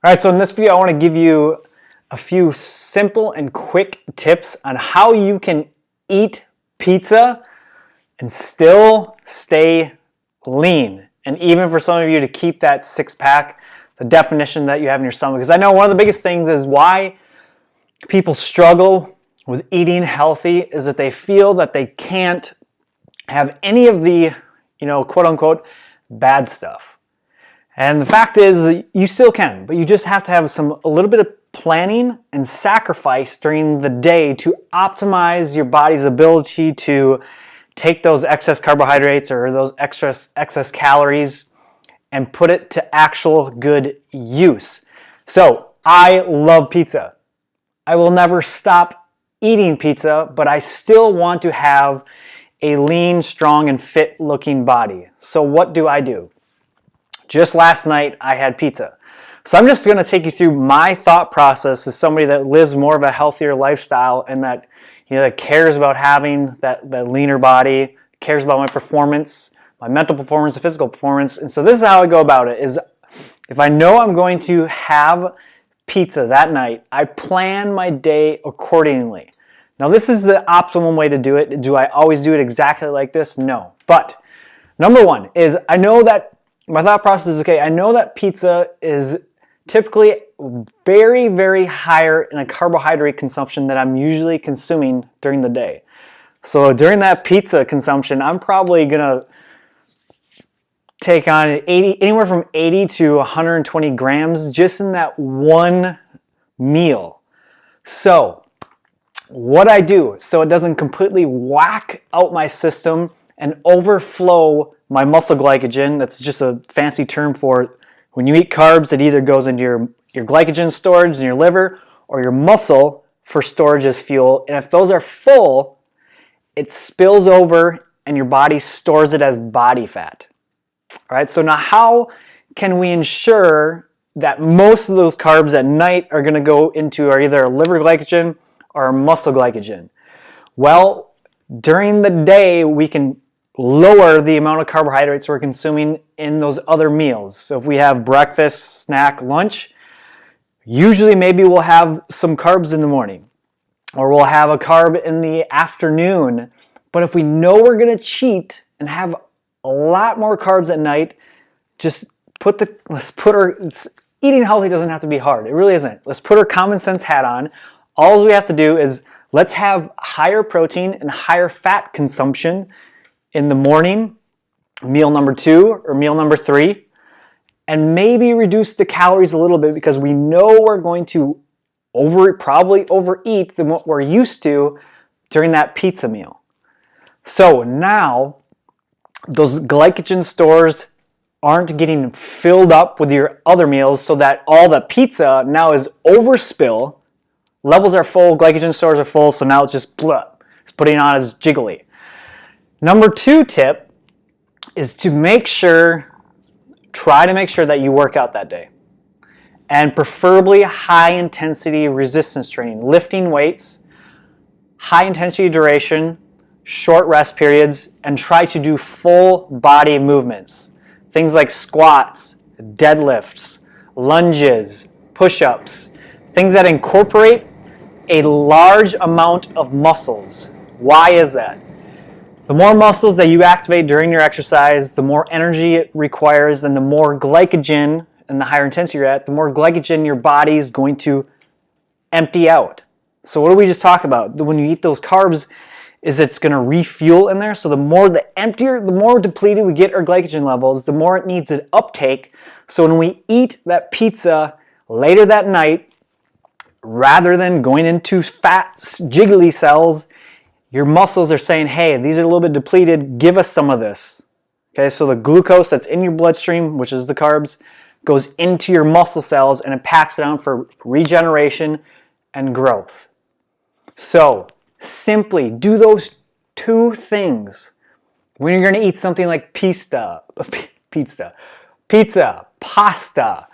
All right, so in this video, I want to give you a few simple and quick tips on how you can eat pizza and still stay lean. And even for some of you to keep that six-pack, the definition that you have in your stomach. Because I know one of the biggest things is why people struggle with eating healthy is that they feel that they can't have any of the, quote-unquote, bad stuff. And the fact is, you still can, but you just have to have a little bit of planning and sacrifice during the day to optimize your body's ability to take those excess carbohydrates or those excess calories and put it to actual good use. So, I love pizza. I will never stop eating pizza, but I still want to have a lean, strong, and fit-looking body. So what do I do? Just last night, I had pizza. So I'm just going to take you through my thought process as somebody that lives more of a healthier lifestyle and that that cares about having that leaner body, cares about my performance, my mental performance, the physical performance. And so this is how I go about it, is if I know I'm going to have pizza that night, I plan my day accordingly. Now this is the optimum way to do it. Do I always do it exactly like this? No. But number one is I know that my thought process is, okay, I know that pizza is typically very, very higher in a carbohydrate consumption that I'm usually consuming during the day. So during that pizza consumption, I'm probably going to take on anywhere from 80 to 120 grams just in that one meal. So what I do so it doesn't completely whack out my system and overflow my muscle glycogen, that's just a fancy term for when you eat carbs, it either goes into your glycogen storage in your liver or your muscle for storage as fuel. And if those are full, it spills over and your body stores it as body fat. All right, so now how can we ensure that most of those carbs at night are going to go into either liver glycogen or muscle glycogen? Well, during the day, we can lower the amount of carbohydrates we're consuming in those other meals. So if we have breakfast, snack, lunch, usually maybe we'll have some carbs in the morning or we'll have a carb in the afternoon. But if we know we're going to cheat and have a lot more carbs at night, eating healthy doesn't have to be hard. It really isn't. Let's put our common sense hat on. All we have to do is let's have higher protein and higher fat consumption in the morning, meal number 2 or meal number 3, and maybe reduce the calories a little bit because we know we're going to probably overeat than what we're used to during that pizza meal. So now those glycogen stores aren't getting filled up with your other meals so that all the pizza now is overspill, levels are full, glycogen stores are full, so now it's just blah, it's putting on as jiggly. Number 2 tip is to try to make sure that you work out that day. And preferably high intensity resistance training, lifting weights, high intensity duration, short rest periods, and try to do full body movements. Things like squats, deadlifts, lunges, push-ups, things that incorporate a large amount of muscles. Why is that? The more muscles that you activate during your exercise, the more energy it requires, and the more glycogen, and the higher intensity you're at, the more glycogen your body is going to empty out. So what did we just talk about? When you eat those carbs, is it's going to refuel in there. So the more depleted we get our glycogen levels, the more it needs an uptake. So when we eat that pizza later that night, rather than going into fat, jiggly cells, your muscles are saying, hey, these are a little bit depleted, give us some of this. Okay, so the glucose that's in your bloodstream, which is the carbs, goes into your muscle cells and it packs it on for regeneration and growth. So simply do those 2 things when you're going to eat something like pizza, pasta,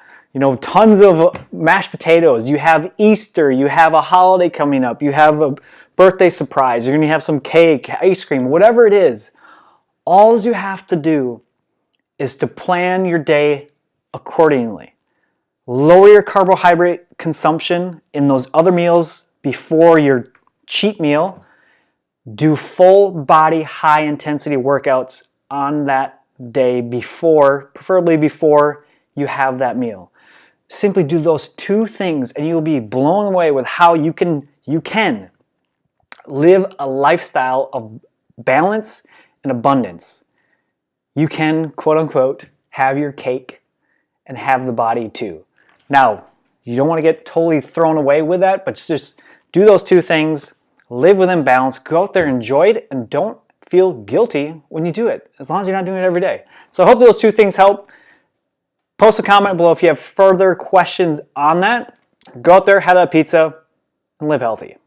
tons of mashed potatoes. You have Easter, you have a holiday coming up, you have a birthday surprise, you're going to have some cake, ice cream, whatever it is. All you have to do is to plan your day accordingly. Lower your carbohydrate consumption in those other meals before your cheat meal. Do full body, high intensity workouts on that day before, preferably before you have that meal. Simply do those two things and you'll be blown away with how you can live a lifestyle of balance and abundance. You can, quote unquote, have your cake and have the body too. Now, you don't want to get totally thrown away with that, but just do those two things, live within balance, go out there, enjoy it, and don't feel guilty when you do it, as long as you're not doing it every day. So I hope those two things help. Post a comment below if you have further questions on that. Go out there, have that pizza, and live healthy.